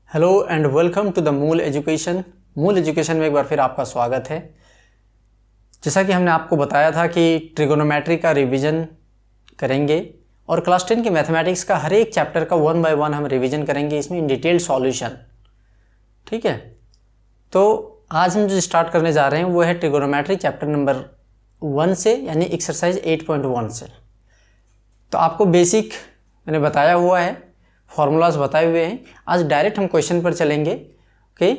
Hello and welcome to the Mool education. Mool education में एक बार फिर आपका स्वागत है। जैसा कि हमने आपको बताया था कि ट्रिगोनोमेट्री का रिवीजन करेंगे और क्लास 10 के मैथमेटिक्स का हर एक चैप्टर का 1 बाय 1 हम रिवीजन करेंगे, इसमें इन डिटेल सॉल्यूशन। ठीक है, तो आज हम जो स्टार्ट करने जा रहे हैं वो है ट्रिगोनोमेट्री चैप्टर नंबर 1 से, यानी एक्सरसाइज 8.1 से। तो आपको बेसिक मैंने बताया हुआ है, फॉर्मूलाज बताए हुए हैं। आज डायरेक्ट हम क्वेश्चन पर चलेंगे। ओके,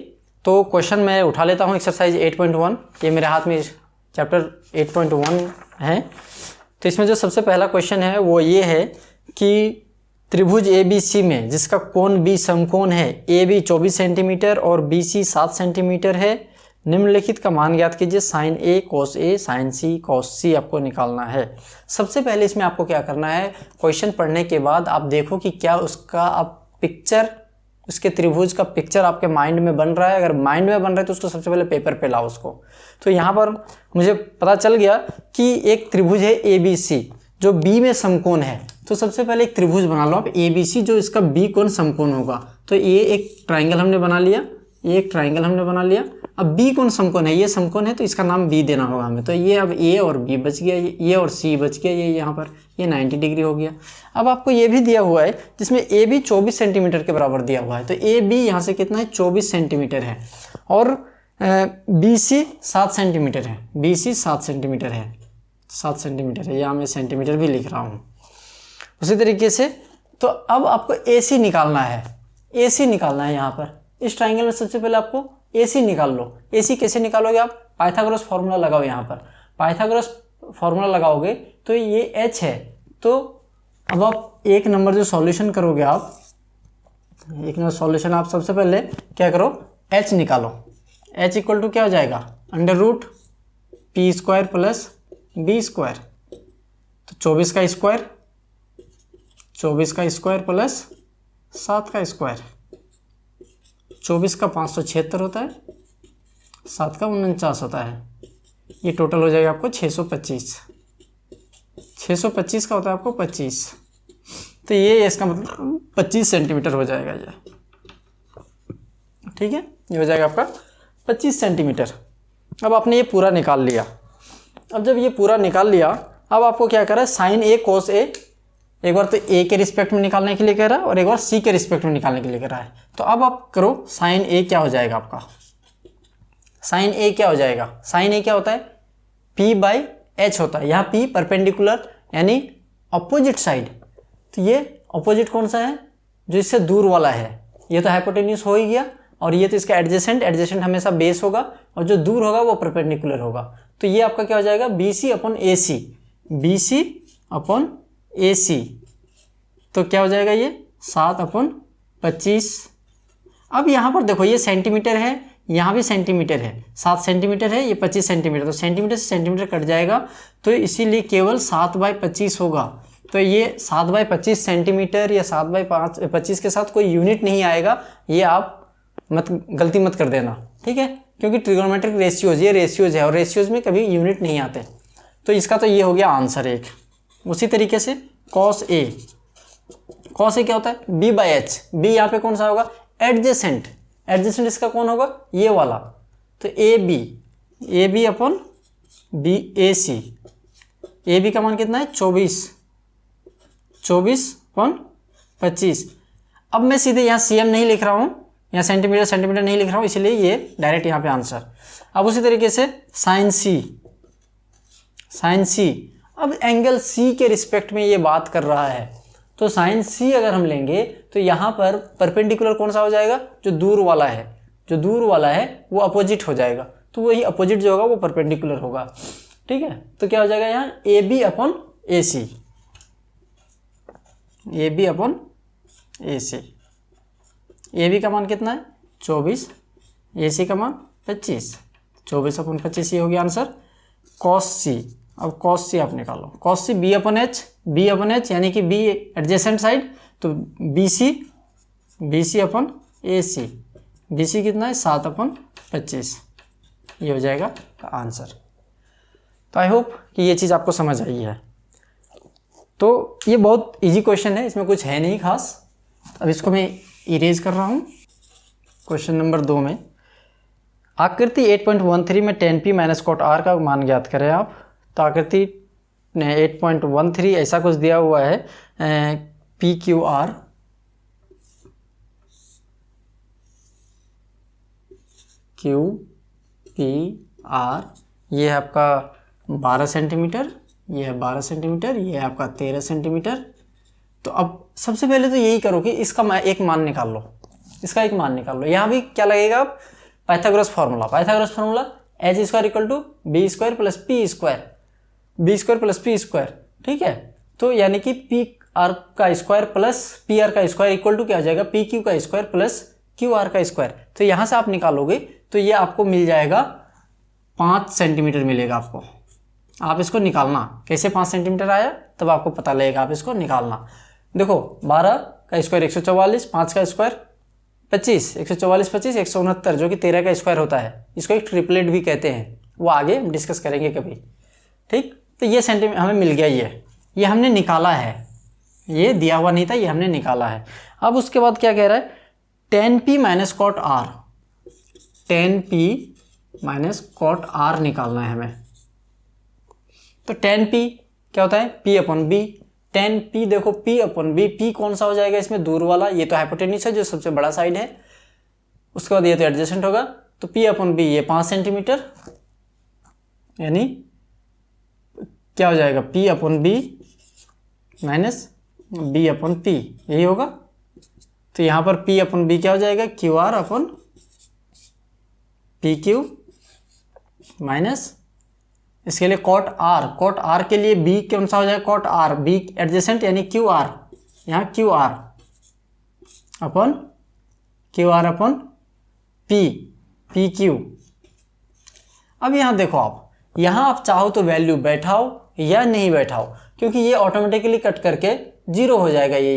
तो क्वेश्चन मैं उठा लेता हूँ। एक्सरसाइज 8.1 ये मेरे हाथ में चैप्टर 8.1 है। तो इसमें जो सबसे पहला क्वेश्चन है वो ये है कि त्रिभुज ABC में जिसका कोण B समकोण है, AB 24 सेंटीमीटर और BC 7 सेंटीमीटर है, निम्नलिखित का मान ज्ञात कीजिए। Sine A cos A sine C cos C आपको निकालना है। सबसे पहले इसमें आपको क्या करना है, क्वेश्चन पढ़ने के बाद आप देखो कि क्या उसका आप पिक्चर, उसके त्रिभुज का पिक्चर आपके माइंड में बन रहा है। अगर माइंड में बन रहा है तो उसको सबसे पहले पेपर पे लाओ उसको। तो यहाँ पर मुझे पता चल गया कि एक त्रिभुज है ABC जो B में समकोण है। तो सबसे पहले एक त्रिभुज बना लो आप ABC जो इसका B कोण समकोण होगा। तो ये एक ट्राइंगल हमने बना लिया, ये एक ट्राइंगल हमने बना लिया। अब B कौन समकोण है, ये समकोण है तो इसका नाम B देना होगा हमें। तो ये अब A और B बच गया, ये और C बच गया, ये यहाँ पर ये 90 डिग्री हो गया। अब आपको ये भी दिया हुआ है जिसमें AB 24 सेंटीमीटर के बराबर दिया हुआ है। तो AB यहाँ से कितना है, 24 सेंटीमीटर है और BC 7 सेंटीमीटर है। BC 7 सेंटीमीटर है, 7 सेंटीमीटर है। यहाँ मैं सेंटीमीटर भी लिख रहा हूँ। उसी तरीके से तो अब आपको AC निकालना है, AC निकालना है। यहाँ पर इस ट्राइंगल में सबसे पहले आपको AC निकाल लो। AC कैसे निकालोगे आप, पाइथागोरस फॉर्मूला लगाओ। यहाँ पर पाइथागोरस फॉर्मूला लगाओगे तो ये H है। तो अब आप एक नंबर जो सॉल्यूशन करोगे, आप एक नंबर सॉल्यूशन आप सबसे पहले क्या करो, H निकालो। H इक्वल टू क्या हो जाएगा, under root P square plus B square. तो 24 का स्क्वायर, 24 का स्क्वायर प्लस 7 का स्क्वायर। 24 का 576 होता है, 7 का 49 होता है। ये टोटल हो जाएगा आपको 625। 625 का होता है आपको 25। तो ये इसका मतलब 25 सेंटीमीटर हो जाएगा ये। ठीक है, ये हो जाएगा आपका 25 सेंटीमीटर। अब आपने ये पूरा निकाल लिया। अब जब ये पूरा निकाल लिया, अब आपको क्या करा है, साइन A cos A, एक बार तो A के रिस्पेक्ट में निकालने के लिए कह रहा है और एक बार C के रिस्पेक्ट में निकालने के लिए कह रहा है। तो अब आप करो, साइन A क्या हो जाएगा आपका, साइन A क्या हो जाएगा। साइन A क्या होता है, P बाई H होता है। यहाँ P परपेंडिकुलर यानी अपोजिट साइड। तो ये अपोजिट कौन सा है, जो इससे दूर वाला है। ये तो हाइपोटेन्यूज हो ही गया और ये तो इसका एडजेसेंट, एडजेसेंट हमेशा बेस होगा और जो दूर होगा वो परपेंडिकुलर होगा। तो ये आपका क्या हो जाएगा, BC upon AC, BC upon AC। तो क्या हो जाएगा ये 7 अपॉन 25। अब यहाँ पर देखो ये सेंटीमीटर है, यहाँ भी सेंटीमीटर है। 7 सेंटीमीटर है, ये 25 सेंटीमीटर। तो सेंटीमीटर से सेंटीमीटर कट जाएगा, तो इसीलिए केवल 7/25 होगा। तो ये 7/25 सेंटीमीटर या 7/25 के साथ कोई यूनिट नहीं आएगा। ये आप गलती मत कर देना, ठीक है, क्योंकि ट्रिगोनोमेट्रिक रेशियोज ये रेशियोज है और रेशियोज में कभी यूनिट नहीं आते। तो इसका तो ये हो गया आंसर एक। उसी तरीके से cos A, cos A क्या होता है, B बाई H। B यहाँ पे कौन सा होगा, एडजेसेंट, एडजेसेंट इसका कौन होगा, ये वाला। तो AB अपॉन AC। AB का मान कितना है, 24 अपॉन 25। अब मैं सीधे यहाँ CM नहीं लिख रहा हूँ, यहाँ सेंटीमीटर नहीं लिख रहा हूँ, इसलिए ये डायरेक्ट यहाँ पे आंसर। अब उसी तरीके से साइन C। अब एंगल C के रिस्पेक्ट में ये बात कर रहा है। तो साइन C अगर हम लेंगे तो यहाँ पर परपेंडिकुलर कौन सा हो जाएगा, जो दूर वाला है। जो दूर वाला है वो अपोजिट हो जाएगा। तो वही अपोजिट जो होगा वो परपेंडिकुलर होगा। ठीक है, तो क्या हो जाएगा यहाँ AB upon AC, AB upon AC। AB का मान कितना है, 24, AC का मान 25। 24 अपॉन 25 ये हो गया आंसर। cos C, अब cos C आप निकालो। cos C B upon H यानी कि B एडजेसेंट साइड। तो BC अपॉन AC। BC कितना है, 7 अपॉन 25। ये हो जाएगा आंसर। तो आई होप कि ये चीज़ आपको समझ आई है। तो ये बहुत इजी क्वेश्चन है, इसमें कुछ है नहीं खास। अब इसको मैं इरेज कर रहा हूँ। क्वेश्चन नंबर 2 में आकृति 8.13 में tan p minus cot r का मान ज्ञात करें आप। तो आकृति 8.13 ऐसा कुछ दिया हुआ है, P Q R Q P R, ये है आपका 12 सेंटीमीटर, ये है 12 सेंटीमीटर, ये है आपका 13 सेंटीमीटर। तो अब सबसे पहले तो यही करो कि इसका एक मान निकाल लो, इसका एक मान निकाल लो। यहाँ भी क्या लगेगा, Pythagoras formula, Pythagoras formula H square equal to B square plus P square, B square plus P square, ठीक है। तो यानी कि पी आर का स्क्वायर प्लस पी आर का स्क्वायर इक्वल टू क्या हो जाएगा, पी क्यू का स्क्वायर प्लस क्यू आर का स्क्वायर। तो यहाँ से आप निकालोगे तो ये आपको मिल जाएगा 5 सेंटीमीटर मिलेगा आपको। आप इसको निकालना, कैसे 5 सेंटीमीटर आया तब आपको पता लगेगा, आप इसको निकालना। देखो 12 का स्क्वायर 144, 5 का स्क्वायर 25, 144 25 169 जो कि 13 का स्क्वायर होता है। इसको एक ट्रिपलेट भी कहते हैं, वो आगे हम डिस्कस करेंगे कभी, ठीक। तो ये सेंटीमीटर हमें मिल गया, ये हमने निकाला है, ये दिया हुआ नहीं था, ये हमने निकाला है। अब उसके बाद क्या कह रहा है, tan p minus cot r, tan p minus cot r निकालना है हमें। तो tan p क्या होता है, p upon b। tan p देखो p अपॉन b, p कौन सा हो जाएगा इसमें, दूर वाला, ये तो हाइपोटेन्यूस है जो सबसे बड़ा साइड है। उसके बाद ये तो एडजेसेंट होगा, तो p अपॉन b ये 5 सेंटीमीटर, यानी क्या हो जाएगा, p upon b minus b upon p, यही होगा। तो यहाँ पर p अपॉन b क्या हो जाएगा, Q R upon P Q minus इसके लिए कॉट आर के लिए b कौन सा हो जाएगा, कॉट r, b एडजेसेंट यानी क्यू आर, यहाँ Q R upon P Q. अब यहाँ देखो आप, यहाँ आप चाहो तो वैल्यू बैठाओ या नहीं बैठाओ, क्योंकि ये ऑटोमेटिकली कट करके 0 हो जाएगा। ये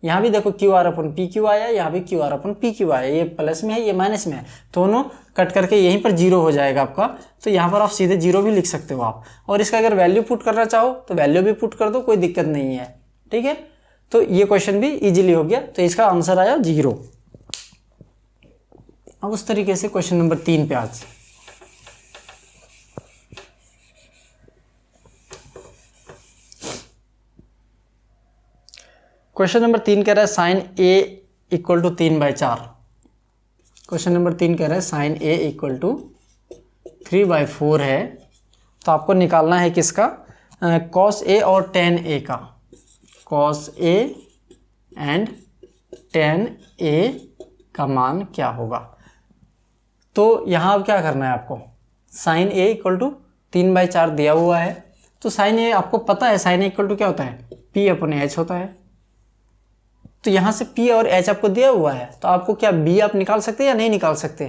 यहाँ भी देखो क्यू आर अपन पी क्यू आया, यहाँ भी क्यू आर अपन पी क्यू आया, ये प्लस में है ये माइनस में है, दोनों कट करके यहीं पर 0 हो जाएगा आपका। तो यहाँ पर आप सीधे 0 भी लिख सकते हो आप, और इसका अगर वैल्यू पुट करना चाहो तो वैल्यू भी पुट कर दो, कोई दिक्कत नहीं है, ठीक है। तो ये क्वेश्चन भी इजीली हो गया, तो इसका आंसर आया 0। अब उस तरीके से क्वेश्चन नंबर 3 पे आज क्वेश्चन नंबर 3 कह रहा है sine a equal to 3/4। Question number 3 कह रहा है साइन a इक्वल टू 3/4 है। तो आपको निकालना है किसका, कॉस a और टेन a का, cos a and ten a का मान क्या होगा। तो यहाँ अब क्या करना है आपको, साइन a इक्वल टू 3/4 दिया हुआ है। तो साइन a आपको पता है, साइन a इक्वल टू क्या होता है, p अपॉन h होता है। तो यहाँ से p और h आपको दिया हुआ है, तो आपको क्या b आप निकाल सकते हैं या नहीं निकाल सकते,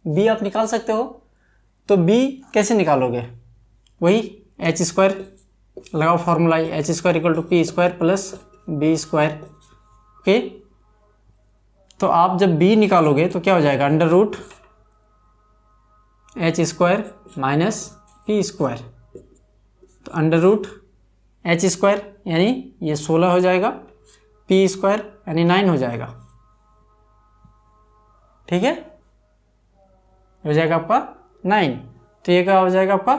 b आप निकाल सकते हो। तो b कैसे निकालोगे, वही h स्क्वायर लगाओ formula, h square equal to p square plus b square, okay. तो आप जब b निकालोगे तो क्या हो जाएगा, under root h square minus p square. तो अंडर रूट h स्क्वायर यानी ये 16 हो जाएगा, p स्क्वायर यानी 9 हो जाएगा, ठीक है, हो जाएगा आपका 9। तो ये क्या हो जाएगा आपका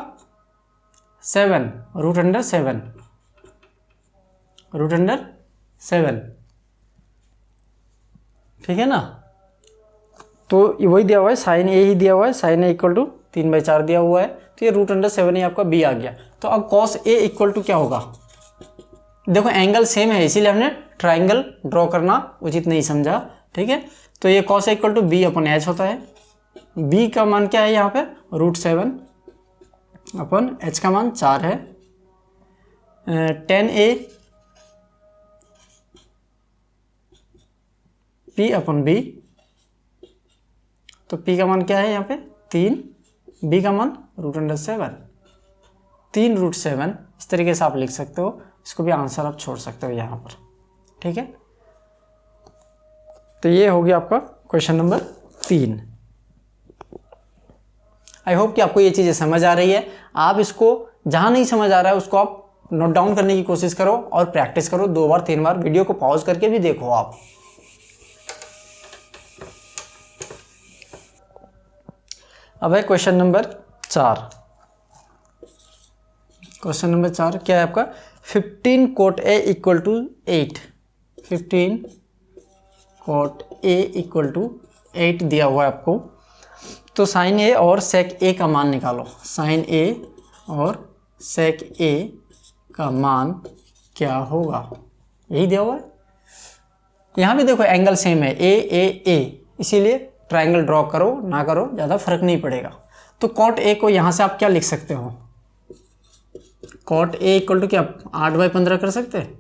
7, रूट अंडर 7, ठीक है ना। तो वही दिया हुआ है, साइन ए ही दिया हुआ है, साइन ए इक्वल टू 3/4 दिया हुआ है, तो ये रूट अंडर 7 ही आपका b आ गया। तो अब कॉस ए इक्वल टू क्या होगा, देखो एंगल सेम है इसीलिए हमने ट्राइंगल ड्रॉ करना उचित नहीं समझा, ठीक है। तो ये cos A equal to b upon h होता है, b का मान क्या है यहाँ पे, रूट 7 अपॉन h का मान 4 है, ten a p upon b। तो p का मान क्या है यहाँ पे 3, b का मान रूट अंडर 7, 3 रूट 7, इस तरीके से आप लिख सकते हो। इसको भी आंसर आप छोड़ सकते हो यहाँ पर, ठीक है। तो ये हो गया आपका क्वेश्चन नंबर 3। आई होप कि आपको ये चीज़ें समझ आ रही है। आप इसको जहाँ नहीं समझ आ रहा है उसको आप नोट डाउन करने की कोशिश करो और प्रैक्टिस करो 2 बार 3 बार, वीडियो को पॉज करके भी देखो आप। अब है क्वेश्चन नंबर 4। क्वेश्चन नंबर 4 क्या है आपका, 15 cot A equal to 8, 15 cot A equal to 8 दिया हुआ है आपको। तो साइन ए और सेक ए का मान निकालो। साइन ए और सेक ए का मान क्या होगा, यही दिया हुआ है। यहाँ भी देखो एंगल सेम है, ए ए ए, इसीलिए ट्रायंगल ड्रॉ करो ना करो ज़्यादा फर्क नहीं पड़ेगा। तो कॉट ए को यहाँ से आप क्या लिख सकते हो, कॉट ए इक्वल टू क्या 8/15 कर सकते हैं।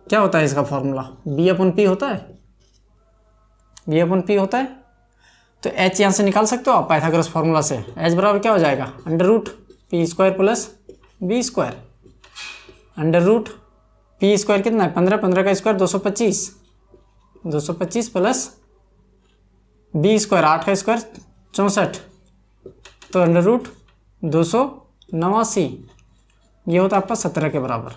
क्या होता है इसका फॉर्मूला, B/P होता है, B/P होता है। तो H यहाँ से निकाल सकते हो आप पाइथागोरस फार्मूला से। H बराबर क्या हो जाएगा, √P² प्लस B²। √P² कितना है 15, 15 का स्क्वायर 225, 225 प्लस B², 8 का स्क्वायर 64, तो √289, ये होता है आपका 17 के बराबर।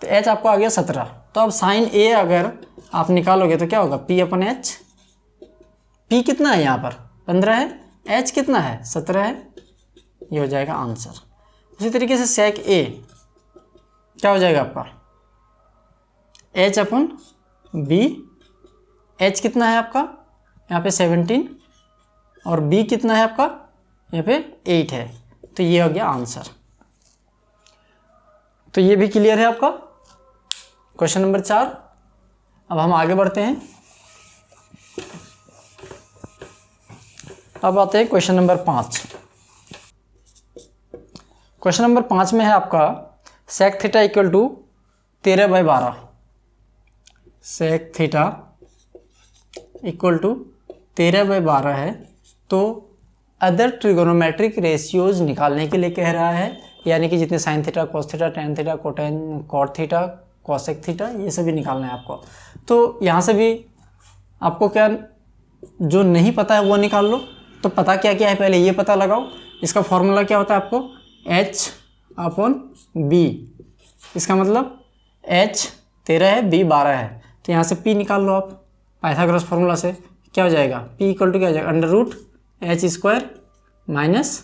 तो H आपको आ गया 17। तो अब साइन A अगर आप निकालोगे तो क्या होगा, P/H। P कितना है यहाँ पर 15 है, H कितना है 17 है, ये हो जाएगा आंसर। उसी तरीके से सेक A क्या हो जाएगा आपका, H/B। H कितना है आपका यहाँ पे 17 और B कितना है आपका यहाँ पे 8 है, तो ये हो गया आंसर। तो ये भी क्लियर है आपका क्वेश्चन नंबर 4। अब हम आगे बढ़ते हैं। अब आते हैं क्वेश्चन नंबर 5। क्वेश्चन नंबर 5 में है आपका sec theta equal to 13/12, sec theta equal to 13/12 है। तो अदर ट्रिगोनोमेट्रिक रेशियोज निकालने के लिए कह रहा है, यानी कि जितने sine theta, cos theta, tan theta, cot theta, cosec theta, ये सभी निकालना है आपको। तो यहाँ से भी आपको क्या, जो नहीं पता है वो निकाल लो। तो पता क्या क्या है पहले ये पता लगाओ। इसका फॉर्मूला क्या होता है आपको, H/B। इसका मतलब H 13 है, B 12 है। तो यहाँ से P निकाल लो आप पाइथागोरस फार्मूला से। क्या हो जाएगा, P इक्वल टू क्या हो जाएगा, √H² माइनस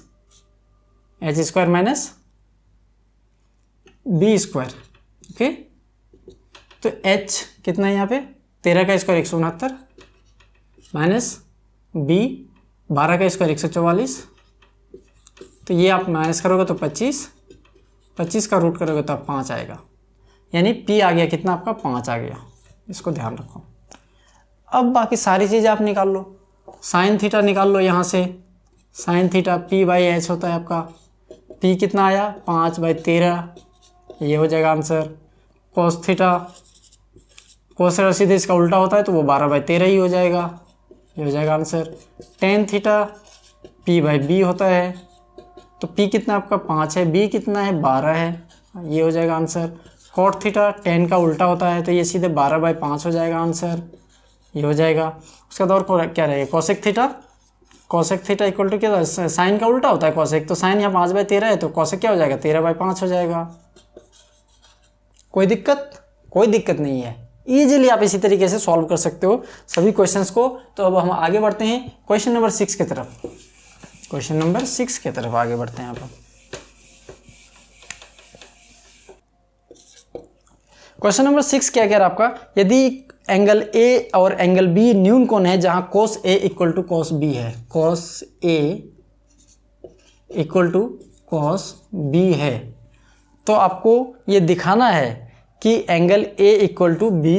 B²। ओके, तो H कितना है यहाँ पे 13 का स्क्वायर 169 माइनस B 12 का स्क्वायर 144। तो ये आप माइनस करोगे तो 25, 25 का रूट करोगे तो आप 5 आएगा, यानी P आ गया कितना आपका 5 आ गया। इसको ध्यान रखो। अब बाकी सारी चीज़ आप निकाल लो। साइन थीटा निकाल लो यहाँ से, साइन थीटा P/H होता है आपका। P कितना आया 5/13, ये हो जाएगा answer. Cos theta, cos theta सीधे इसका उल्टा होता है तो वो 12/13 ही हो जाएगा, ये हो जाएगा आंसर। टेन थीटा P/B होता है, तो P कितना आपका 5 है, B कितना है 12 है, ये हो जाएगा आंसर। कॉट थीटा 10 का उल्टा होता है तो ये सीधे 12/5 हो जाएगा आंसर, ये हो जाएगा। उसके बाद और क्या रहेगा, cosec theta, cosec theta equal to क्या, साइन का उल्टा होता है कॉसेक, तो साइन यहाँ 5/13 है तो कॉसेक क्या हो जाएगा 13/5 हो जाएगा। कोई दिक्कत, कोई दिक्कत नहीं है, ईजिली आप इसी तरीके से सॉल्व कर सकते हो सभी क्वेश्चंस को। तो अब हम आगे बढ़ते हैं क्वेश्चन नंबर 6 की तरफ। क्वेश्चन नंबर 6 की तरफ आगे बढ़ते हैं। अब क्वेश्चन नंबर 6 क्या कह रहा है आपका, यदि एंगल ए और एंगल बी न्यून कोण है जहां cos A equal to cos B है, cos A equal to cos B है, तो आपको ये दिखाना है कि angle A equal to B,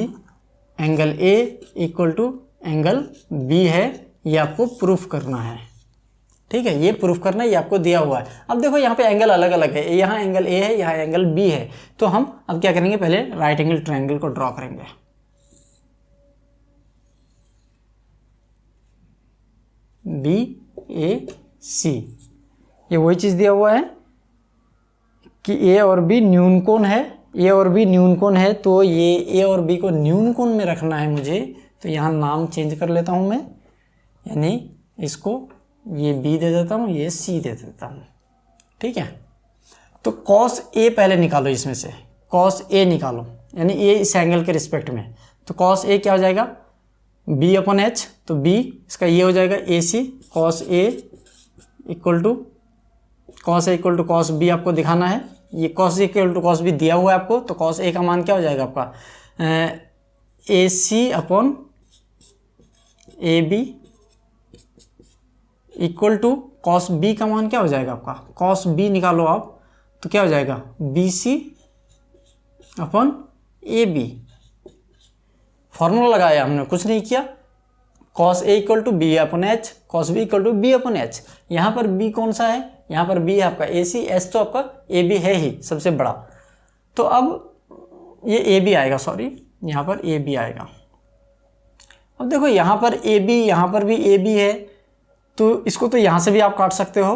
angle A equal to angle B है, ये आपको प्रूफ करना है। ठीक है, ये प्रूफ करना है, ये आपको दिया हुआ है। अब देखो यहाँ पे एंगल अलग अलग है, यहाँ एंगल ए है, यहाँ एंगल बी है। तो हम अब क्या करेंगे, पहले राइट एंगल ट्रायंगल को ड्रॉ करेंगे। BAC, ये वही चीज़ दिया हुआ है कि ए और बी न्यून कोण है, ए और बी न्यून कोण है, तो ये ए और बी को न्यून कोण में रखना है मुझे। तो यहाँ नाम चेंज कर लेता हूँ मैं, यानी इसको ये बी दे देता हूँ, ये सी दे देता हूँ। ठीक है, तो कॉस ए पहले निकालो, इसमें से कॉस ए निकालो, यानी ए इस एंगल के रिस्पेक्ट में। तो कॉस ए क्या हो जाएगा, बी अपॉन एच, तो बी इसका ये हो जाएगा A C cos A equal to cos B आपको दिखाना है। ये cos A equal to cos B दिया हुआ है आपको, तो कॉस ए का मान क्या हो जाएगा आपका A C upon A B equal to cos B का मान क्या हो जाएगा आपका, कॉस बी निकालो आप, तो क्या हो जाएगा B C upon A B. Formula लगाया हमने, कुछ नहीं किया, cos A equal to B upon H, cos B equal to B upon H. यहाँ पर बी कौन सा है, यहाँ पर बी है आपका ए सी, एच तो आपका ए बी है ही सबसे बड़ा, तो अब ये ए बी आएगा, सॉरी यहाँ पर ए बी आएगा। अब देखो यहाँ पर ए बी, यहाँ पर भी ए बी है, तो इसको तो यहाँ से भी आप काट सकते हो,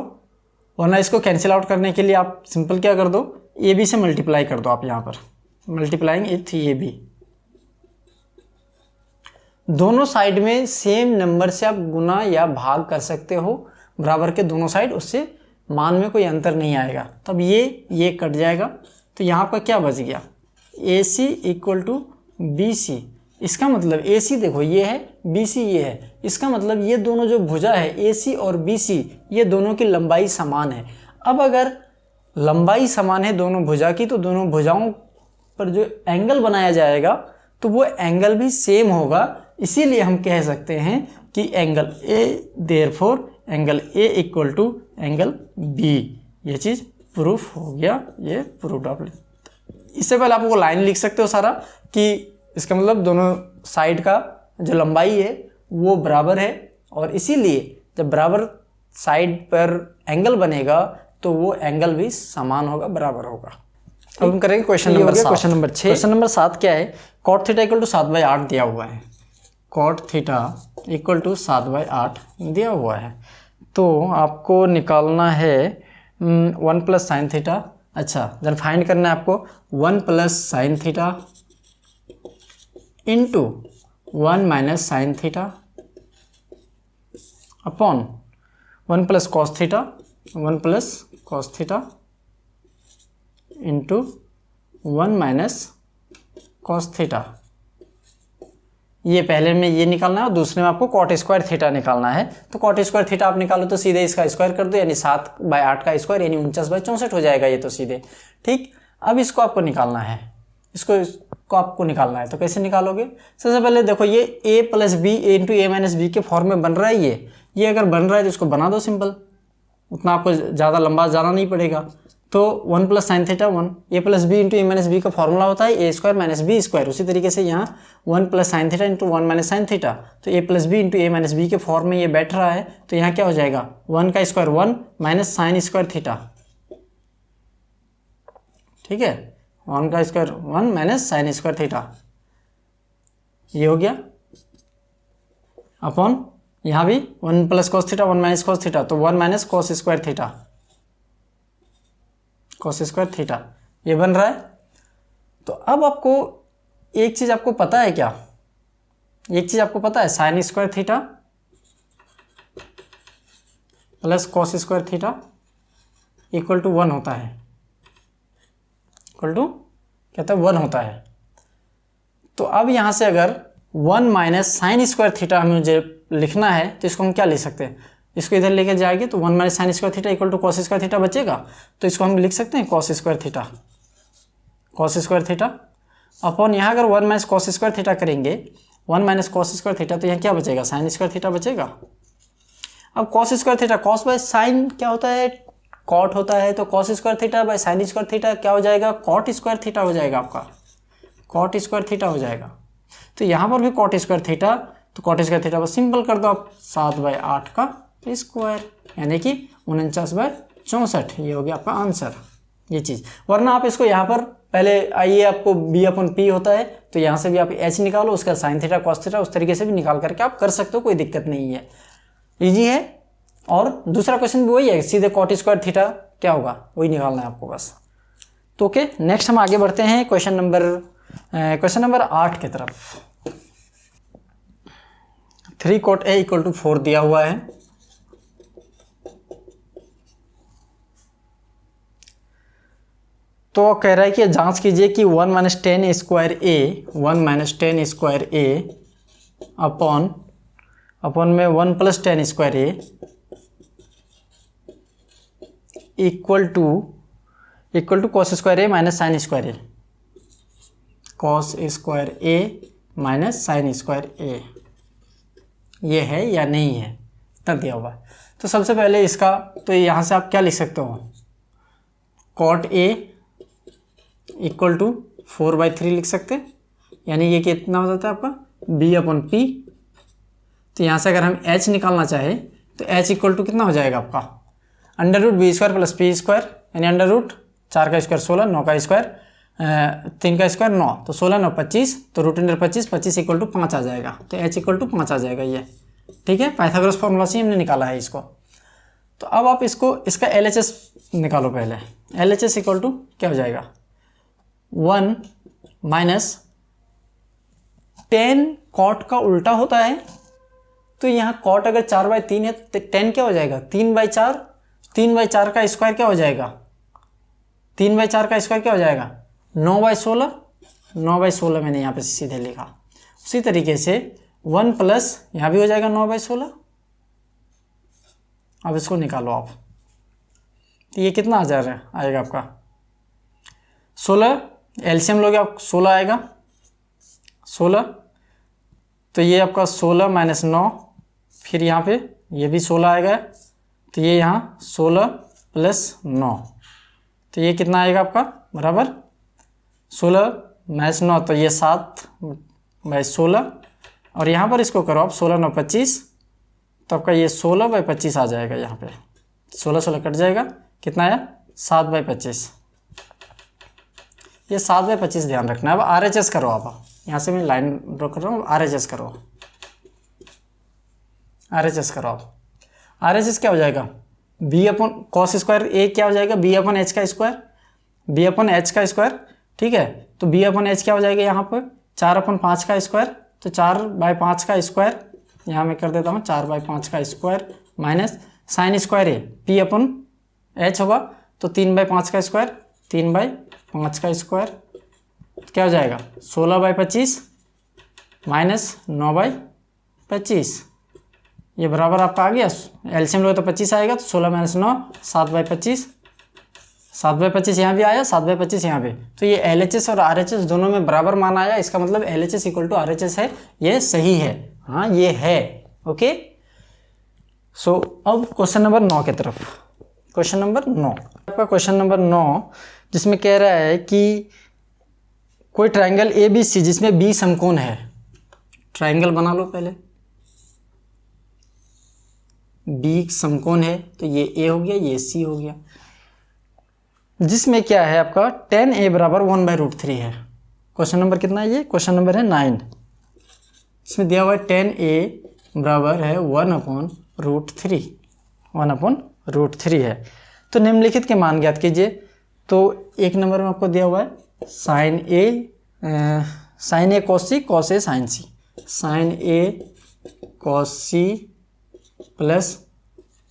वरना इसको कैंसिल आउट करने के लिए आप सिंपल क्या कर दो, ए बी से मल्टीप्लाई कर दो आप, यहाँ पर मल्टीप्लाइंग इथ ए बी। दोनों साइड में सेम नंबर से आप गुना या भाग कर सकते हो, बराबर के दोनों साइड, उससे मान में कोई अंतर नहीं आएगा। तब ये कट जाएगा, तो यहाँ पर क्या बच गया, ए सी इक्वल टू बी सी। इसका मतलब ए सी देखो ये है, बी सी ये है, इसका मतलब ये दोनों जो भुजा है ए सी और बी सी, ये दोनों की लंबाई समान है। अब अगर लंबाई समान है दोनों भुजा की, तो दोनों भुजाओं पर जो एंगल बनाया जाएगा तो वो एंगल भी सेम होगा। इसीलिए हम कह सकते हैं कि angle A, therefore angle A equal to angle B. ये चीज़ प्रूफ हो गया, ये प्रूफ आप इससे पहले आपको लाइन लिख सकते हो सारा, कि इसका मतलब दोनों साइड का जो लंबाई है वो बराबर है, और इसीलिए जब बराबर साइड पर एंगल बनेगा तो वो एंगल भी समान होगा, बराबर होगा। अब हम करेंगे question number 7। Question number 6। Question number 7 क्या है, कॉट थीटा इक्वल टू 7/8 दिया हुआ है, कॉट थीटा इक्वल टू 7/8 दिया हुआ है, तो आपको निकालना है 1 प्लस साइन थीटा। अच्छा, देन फाइंड करना है आपको 1 plus sine theta into 1 minus sine theta upon 1 plus cos theta, 1 plus cos theta into 1 minus cos theta. ये पहले में ये निकालना है और दूसरे में आपको कॉट स्क्वायर थीटा निकालना है। तो कॉट स्क्वायर थीटा आप निकालो तो सीधे इसका स्क्वायर कर दो, यानी 7/8 का स्क्वायर यानी 49/64 हो जाएगा ये तो सीधे। ठीक, अब इसको आपको निकालना है, इसको आपको निकालना है, तो कैसे निकालोगे। सबसे पहले देखो ये a plus B into A minus B के फॉर्म में बन रहा है, ये अगर बन रहा है तो इसको बना दो सिंपल, उतना आपको ज़्यादा लंबा जाना नहीं पड़ेगा। तो 1 plus sine theta 1, A plus B into A minus B का फॉर्मूला होता है ए स्क्वायर माइनस बी स्क्वायर। उसी तरीके से यहाँ 1 plus sine theta into 1 minus sine theta, तो ए plus B into A minus B के फॉर्म में ये बैठ रहा है, तो यहाँ क्या हो जाएगा 1 का square 1 minus sine square theta. ठीक है, 1 का square 1 minus sine square theta, ये हो गया अपॉन यहाँ भी 1 plus cos theta 1 minus cos theta, तो 1 minus cos square theta, cos square theta, ये बन रहा है। तो अब आपको एक चीज़ आपको पता है क्या, एक चीज़ आपको पता है, sine square theta plus cos square theta equal to 1 होता है, इक्वल टू कहता है 1 होता है। तो अब यहाँ से अगर 1 माइनस साइन स्क्वायर थीटा हमें मुझे लिखना है, तो इसको हम क्या लिख सकते हैं, इसको इधर लेके जाएंगे तो 1 minus sine square theta equal to cos square theta बचेगा, तो इसको हम लिख सकते हैं cos square theta, cos square theta upon यहाँ अगर 1 माइनस कॉस स्क्वायर थीटा करेंगे, 1 माइनस कॉस स्क्वायर थीटा, तो यहाँ क्या बचेगा साइन स्क्वायर थीटा बचेगा। अब cos square theta, cos by sine क्या होता है, कॉट होता है, तो cos square theta by sine square theta क्या हो जाएगा, कॉट स्क्वायर थीटा हो जाएगा आपका, कॉट स्क्वायर थीटा हो जाएगा। तो यहाँ पर भी कॉट स्क्वायर थीटा, तो कॉट स्क्वायर थीटा बस सिंपल कर दो आप 7/8 का स्क्वायर, यानी कि 49/64, ये हो गया आपका आंसर, ये चीज़। वरना आप इसको यहाँ पर पहले आइए आपको b अपॉन p होता है, तो यहाँ से भी आप h निकालो, उसका साइन थीटा कॉस थीटा उस तरीके से भी निकाल करके आप कर सकते हो, कोई दिक्कत नहीं है, ईजी है। और दूसरा क्वेश्चन भी वही है, सीधे कॉट स्क्वायर थीटा क्या होगा वही निकालना है आपको बस। तो ओके, नेक्स्ट हम आगे बढ़ते हैं क्वेश्चन नंबर 8 की तरफ। 3 cot a इक्वल टू 4 दिया हुआ है, तो कह रहा है कि जांच कीजिए कि 1 minus tan square A upon में 1 + tan square A equal to cos square A minus sine square A, cos square A minus sine square A, ये है या नहीं है, इतना दिया हुआ है। तो सबसे पहले इसका, तो यहाँ से आप क्या लिख सकते हो, कॉट ए इक्वल टू 4/3 लिख सकते हैं, यानी ये कितना हो जाता है आपका b/p। तो यहाँ से अगर हम h निकालना चाहे तो h इक्वल टू कितना हो जाएगा आपका √b² + p², यानी अंडर रूट 4 का स्क्वायर 16, 9 का स्क्वायर 3 का स्क्वायर 9, तो 16 9 25, तो √25 25 इक्वल टू 5 आ जाएगा, तो h इक्वल टू 5 आ जाएगा ये, ठीक है। पाइथागोरस फॉर्मूला से हमने निकाला है इसको। तो अब आप इसका LHS निकालो पहले। LHS इक्वल टू क्या हो जाएगा 1 माइनस tan कॉट का उल्टा होता है, तो यहाँ कॉट अगर 4/3 है तो tan क्या हो जाएगा 3/4, 3/4 का स्क्वायर क्या हो जाएगा 3/4 का स्क्वायर क्या हो जाएगा 9/16, 9/16 मैंने यहाँ पे सीधे लिखा। उसी तरीके से 1 प्लस यहाँ भी हो जाएगा 9/16। अब इसको निकालो आप, तो ये कितना आ जा रहा है, आएगा आपका 16, एलसीएम लोगे आप 16 आएगा 16, तो ये आपका 16 माइनस 9, फिर यहाँ पे ये भी 16 आएगा, तो ये यहाँ 16 + 9, तो ये कितना आएगा आपका बराबर 16 माइनस 9, तो ये 7/16, और यहाँ पर इसको करो आप 16 9 25, तो आपका ये 16/25 आ जाएगा। यहाँ पे 16 16 कट जाएगा, कितना आया 7/25, ये 7/25 ध्यान रखना है। अब RHS करो आप, यहाँ से मैं लाइन ड्रॉ कर रहा हूँ, RHS करो, RHS करो आप। RHS क्या हो जाएगा b/cos² ए क्या हो जाएगा b/h का स्क्वायर, b/h का स्क्वायर, ठीक है। तो b/h क्या हो जाएगा यहाँ पर 4/5 का स्क्वायर, तो 4/5 का स्क्वायर, यहाँ मैं कर देता हूँ 4/5 का स्क्वायर माइनस साइन स्क्वायर ए p/h होगा, तो 3/5 का स्क्वायर, 3/5 का स्क्वायर, तो क्या हो जाएगा 16/25 माइनस 9/25, ये बराबर आपका आ गया। एलसीएम लो तो 25 आएगा, तो 16 माइनस 9 7/25, 7/25 यहाँ भी आया, 7/25 यहाँ भी, तो ये LHS और RHS दोनों में बराबर मान आया। इसका मतलब LHS इक्वल टू RHS है, ये सही है, हाँ ये है, ओके। सो अब क्वेश्चन नंबर 9 की तरफ, क्वेश्चन नंबर 9, आपका क्वेश्चन नंबर 9 जिसमें कह रहा है कि कोई ट्राइंगल ABC जिसमें B समकोण है, ट्राइंगल बना लो पहले, B समकोण है, तो ये A हो गया, ये C हो गया, जिसमें क्या है आपका tan A बराबर 1/√3 है। क्वेश्चन नंबर कितना है, ये क्वेश्चन नंबर है 9, इसमें दिया हुआ है tan A बराबर है 1/√3, 1/√3 है। तो निम्नलिखित के मान ज्ञात कीजिए। तो एक नंबर में आपको दिया हुआ है sin A cos C, cos A sin C, sin A cos C plus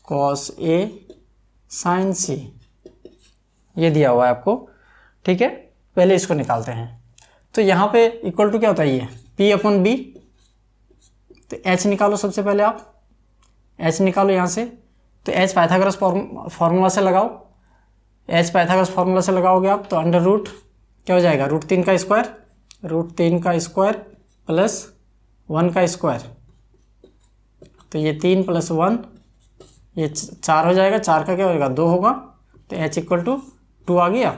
cos A sin C, ये दिया हुआ है आपको, ठीक है। पहले इसको निकालते हैं। तो यहाँ पे इक्वल टू क्या होता है, ये P/B, तो H निकालो सबसे पहले आप, H निकालो यहाँ से, तो H पाइथागोरस फॉर्मूला से लगाओ, H पाइथागोरस फॉर्मूला से लगाओगे आप, तो अंडर रूट क्या हो जाएगा √3 का स्क्वायर, √3 का स्क्वायर प्लस 1 का स्क्वायर, तो ये 3 + 1 ये 4 हो जाएगा, 4 का क्या होगा 2 होगा, तो H इक्वल टू 2 आ गया,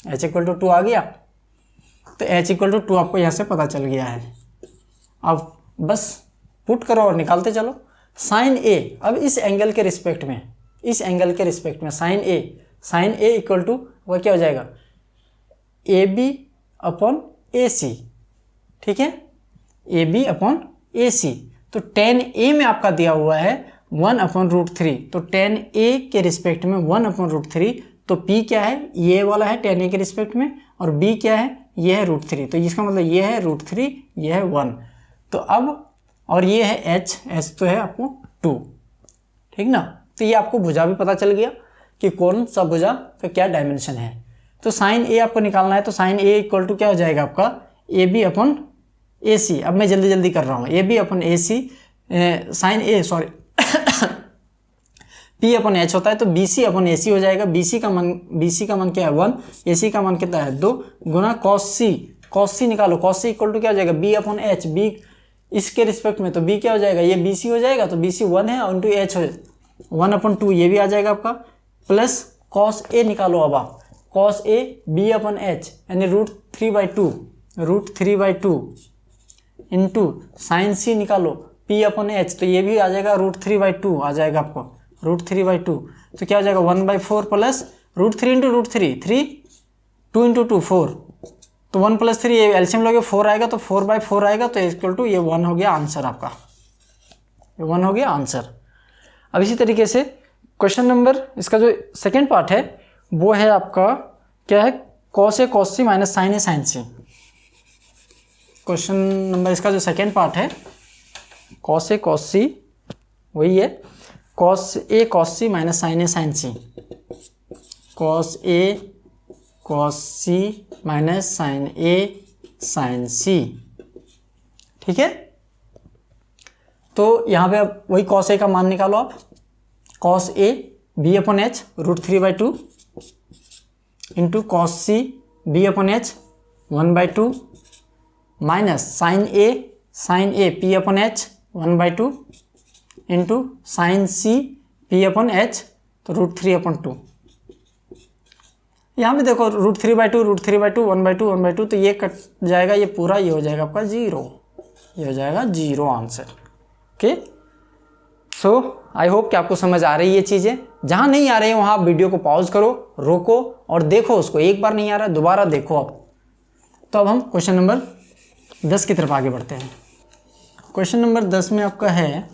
H इक्वल टू 2 आ गया, तो H इक्वल टू 2 आपको यहाँ से पता चल गया है। अब बस पुट करो और निकालते चलो। साइन A, अब इस एंगल के रिस्पेक्ट में, इस एंगल के रिस्पेक्ट में साइन A इक्वल टू वह क्या हो जाएगा AB/AC, ठीक है, AB/AC। तो tan A में आपका दिया हुआ है 1/√3, तो tan A के रिस्पेक्ट में 1/√3, तो P क्या है, ये वाला है tan A के रिस्पेक्ट में, और B क्या है, ये है √3, तो इसका मतलब ये है √3, ये है 1, तो अब और ये है H तो है आपको 2, ठीक ना। तो ये आपको भुजा भी पता चल गया कि कौन सा भुजा का क्या डायमेंशन है। तो साइन A आपको निकालना है, तो साइन A इक्वल टू क्या हो जाएगा आपका AB/AC ए सी, अब मैं जल्दी जल्दी कर रहा हूँ, A B upon A C sine A sorry P upon H होता है तो बी सी अपन ए सी हो जाएगा। बी सी का मन क्या है 1, ए सी का मन कितना है 2 गुना कॉस सी निकालो, कॉस सी इक्वल टू क्या हो जाएगा बी अपन एच, बी इसके रिस्पेक्ट में तो बी क्या हो जाएगा ये बी सी हो जाएगा, तो बी सी 1 है और एच हो 1/2 ये भी आ जाएगा आपका, प्लस कॉस ए निकालो अब आप, cos A B upon H यानी √3/2 इंटू साइन सी निकालो पी अपन एच, तो ये भी आ जाएगा √3/2 आ जाएगा आपको, √3/2 तो क्या हो जाएगा 1/4 प्लस √3 इंटू √3 3 2 इंटू 2 4, तो 1 + 3 ये एलसीएम लोगे 4 आएगा तो 4/4 आएगा, तो इक्वल टू ये 1 हो गया आंसर आपका, ये 1 हो गया आंसर। अब इसी तरीके से क्वेश्चन नंबर इसका जो सेकेंड पार्ट है वो है आपका क्या है cos A cos C minus sine A sign C. Question number इसका जो सेकेंड पार्ट है कॉस ए कॉस सी वही है cos A cos C minus sine A sign C, cos A cos C minus sine A sign सी, ठीक है। तो यहाँ पे अब वही कॉस ए का मान निकालो आप, cos A B upon H √3/2 into cos C B upon H 1/2 minus sine A P upon H 1/2 into sine C P upon H तो √3/2। यहाँ पे देखो √3/2 1/2 1/2 तो ये कट जाएगा, ये पूरा ये हो जाएगा आपका 0, ये हो जाएगा 0 answer. Okay, so I hope कि आपको समझ आ रही है ये चीज़ें। जहाँ नहीं आ रही है वहाँ आप वीडियो को पॉज करो, रोको और देखो उसको, एक बार नहीं आ रहा है दोबारा देखो आप। तो अब हम क्वेश्चन नंबर 10 की तरफ आगे बढ़ते हैं। क्वेश्चन नंबर 10 में आपका है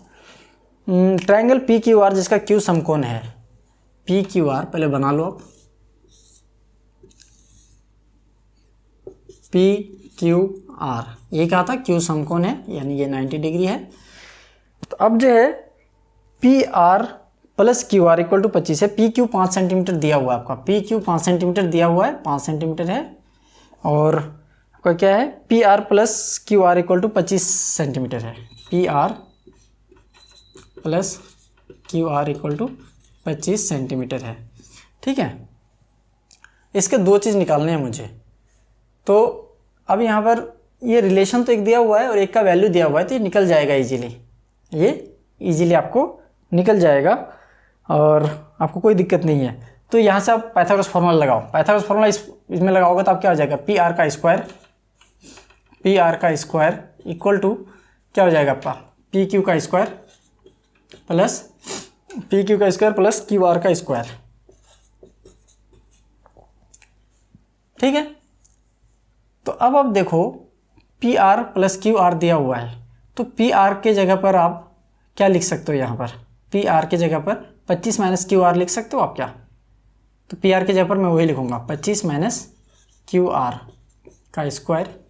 ट्रायंगल पी क्यू आर जिसका क्यू समकोण है, पी क्यू आर पहले बना लो आप, पी क्यू आर ये क्या था क्यू समकोण है यानी ये 90 डिग्री है। तो अब जो है P R plus Q R equal to 25 है, पी क्यू 5 सेंटीमीटर दिया हुआ है आपका, पी क्यू 5 सेंटीमीटर दिया हुआ है, 5 सेंटीमीटर है, और आपका क्या है P R plus Q R equal to 25 centimetre है, P R plus Q R equal to 25 centimetre है, ठीक है। इसके दो चीज़ निकालने हैं मुझे, तो अब यहाँ पर ये रिलेशन तो एक दिया हुआ है और एक का वैल्यू दिया हुआ है, तो ये निकल जाएगा इजीली, ये इजीली आपको निकल जाएगा और आपको कोई दिक्कत नहीं है। तो यहाँ से आप पाइथागोरस फार्मूला लगाओ, पाइथागोरस फार्मूला इसमें लगाओगे तो आप क्या हो जाएगा पी आर का स्क्वायर इक्वल टू क्या हो जाएगा आपका पी क्यू का स्क्वायर प्लस क्यू आर का स्क्वायर, ठीक है। तो अब आप देखो P R plus Q are दिया हुआ है, तो पी आर के जगह पर आप क्या लिख सकते हो, यहाँ पर पी आर के जगह पर 25 माइनस क्यू आर लिख सकते हो आप क्या, तो पी आर के जगह पर मैं वही लिखूँगा 25 माइनस क्यू आर का square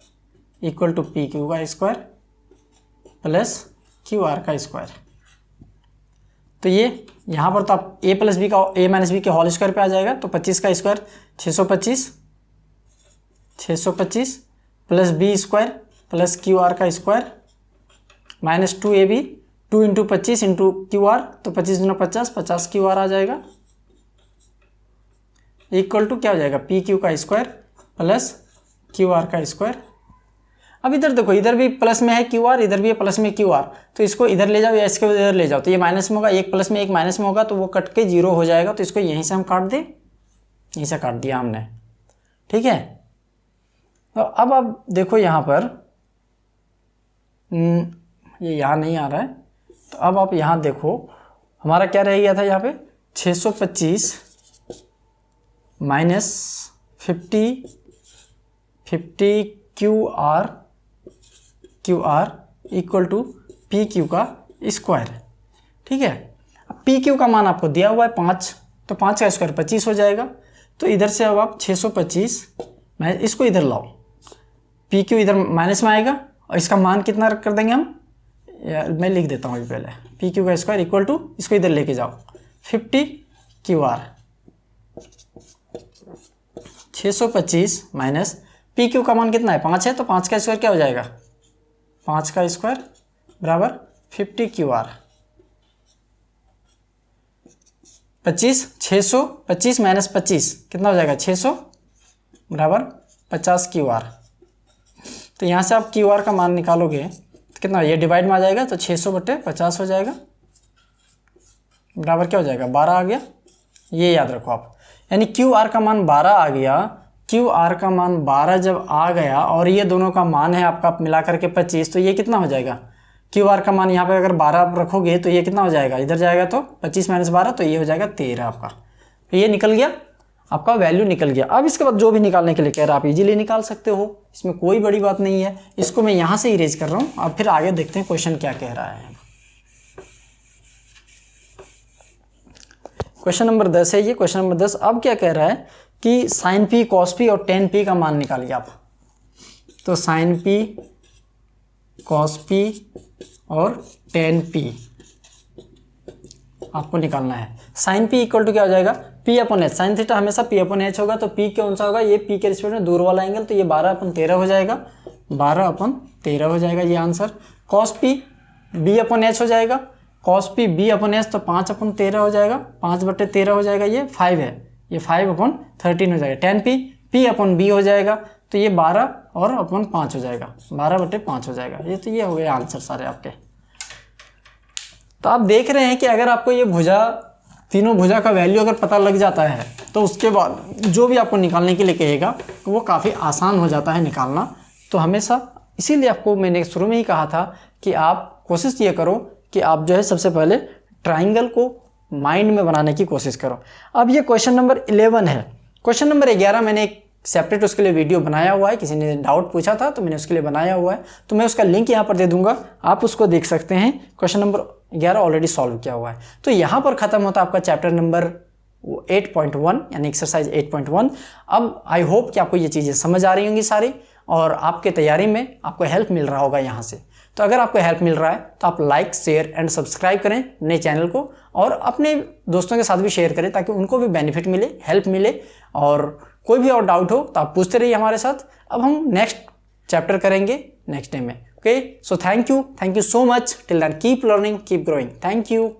equal to P Q का स्क्वायर प्लस क्यू आर का स्क्वायर। तो ये यहाँ पर तो आप a प्लस बी का a माइनस बी के होल स्क्वायर पे आ जाएगा, तो 25 का square 625 plus B square plus Q R का square minus 2ab 2 into 25 into Q R, तो 25 दूना 50 क्यू आर आ जाएगा इक्वल टू क्या हो जाएगा पी क्यू का स्क्वायर प्लस क्यू आर का स्क्वायर। अब इधर देखो इधर भी प्लस में है क्यू आर, इधर भी है प्लस में क्यू आर, तो इसको इधर ले जाओ या इसको इधर ले जाओ, तो ये माइनस में होगा, एक प्लस में एक माइनस में होगा, तो वो कट के 0 हो जाएगा, तो इसको यहीं से हम काट दें, यहीं से काट दिया हमने, ठीक है। तो अब आप देखो यहाँ पर ये यहाँ नहीं आ रहा है, तो अब आप यहाँ देखो हमारा क्या रह गया था यहाँ पे 625 minus 50 Q R equal to P Q का स्क्वायर, ठीक है। अब पी क्यू का मान आपको दिया हुआ है 5, तो 5 का स्क्वायर 25 हो जाएगा, तो इधर से अब आप 625 मैं इसको इधर लाओ, पी क्यू इधर माइनस में आएगा और इसका मान कितना कर देंगे हम, मैं लिख देता हूँ अभी पहले, पी क्यू का स्क्वायर इक्वल टू इसको इधर लेके जाओ 50 Q are 625 minus P Q का मान कितना है 5 है, तो 5 का स्क्वायर क्या हो जाएगा 5 का स्क्वायर बराबर 50 QR। 25, 600, 25 माइनस 25 कितना हो जाएगा 600 बराबर 50 QR। तो यहाँ से आप QR का मान निकालोगे तो कितना, ये डिवाइड में आ जाएगा तो 600/50 हो जाएगा, बराबर क्या हो जाएगा 12 आ गया। ये याद रखो आप, यानी QR का मान 12 आ गया। QR का मान 12 जब आ गया और ये दोनों का मान है आपका मिला करके 25, तो ये कितना हो जाएगा, QR का मान यहाँ पे अगर 12 आप रखोगे तो ये कितना हो जाएगा, इधर जाएगा तो 25 माइनस 12 तो ये हो जाएगा 13 आपका। तो ये निकल गया, आपका वैल्यू निकल गया। अब इसके बाद जो भी निकालने के लिए कह रहा है आप इजीली निकाल सकते हो, इसमें कोई बड़ी बात नहीं है। इसको मैं यहाँ से इरेज कर रहा हूँ। अब फिर आगे देखते हैं क्वेश्चन क्या कह रहा है। क्वेश्चन नंबर 10 है ये, क्वेश्चन नंबर 10। अब क्या कह रहा है कि साइन पी, कॉस पी और टेन पी का मान निकालिए आप। तो साइन पी, कॉस पी और टेन पी आपको निकालना है। साइन पी इक्वल टू क्या हो जाएगा, P upon H. Sine theta हमेशा पी अपॉन एच होगा, तो पी कौन सा होगा, ये पी के रिस्पेक्ट में दूर वाला एंगल, तो ये 12/13 हो जाएगा, 12/13 हो जाएगा ये answer. Cos P B upon H हो जाएगा, cos P B upon H तो 5/13 हो जाएगा, 5/13 हो जाएगा, ये 5 है, ये 5/13 हो जाएगा। Ten P P upon B हो जाएगा, तो ये 12 और अपॉन 5 हो जाएगा, 12/5 हो जाएगा। ये तो ये हो गए आंसर सारे आपके। तो आप देख रहे हैं कि अगर आपको ये भुजा, तीनों भुजा का वैल्यू अगर पता लग जाता है तो उसके बाद जो भी आपको निकालने के लिए कहेगा वो काफ़ी आसान हो जाता है निकालना। तो हमेशा इसीलिए आपको मैंने शुरू में ही कहा था कि आप कोशिश ये करो कि आप जो है सबसे पहले ट्राइंगल को माइंड में बनाने की कोशिश करो। अब ये क्वेश्चन नंबर 11 है। क्वेश्चन नंबर 11 मैंने एक सेपरेट उसके लिए वीडियो बनाया हुआ है, किसी ने डाउट पूछा था तो मैंने उसके लिए बनाया हुआ है, तो मैं उसका लिंक यहाँ पर दे दूंगा, आप उसको देख सकते हैं। क्वेश्चन नंबर 11 ऑलरेडी सॉल्व किया हुआ है। तो यहाँ पर खत्म होता है आपका चैप्टर नंबर 8.1 यानी एक्सरसाइज 8.1। अब आई होप कि आपको ये चीज़ें समझ आ रही होंगी सारी, और आपके तैयारी में आपको हेल्प मिल रहा होगा यहाँ से। तो अगर आपको हेल्प मिल रहा है तो आप लाइक, शेयर एंड सब्सक्राइब करें नए चैनल को, और अपने दोस्तों के साथ भी शेयर करें ताकि उनको भी बेनिफिट मिले, हेल्प मिले। और कोई भी और डाउट हो तो आप पूछते रहिए हमारे साथ। अब हम नेक्स्ट चैप्टर करेंगे नेक्स्ट डे में। Okay, so thank you so much. Till then keep learning, keep growing. Thank you.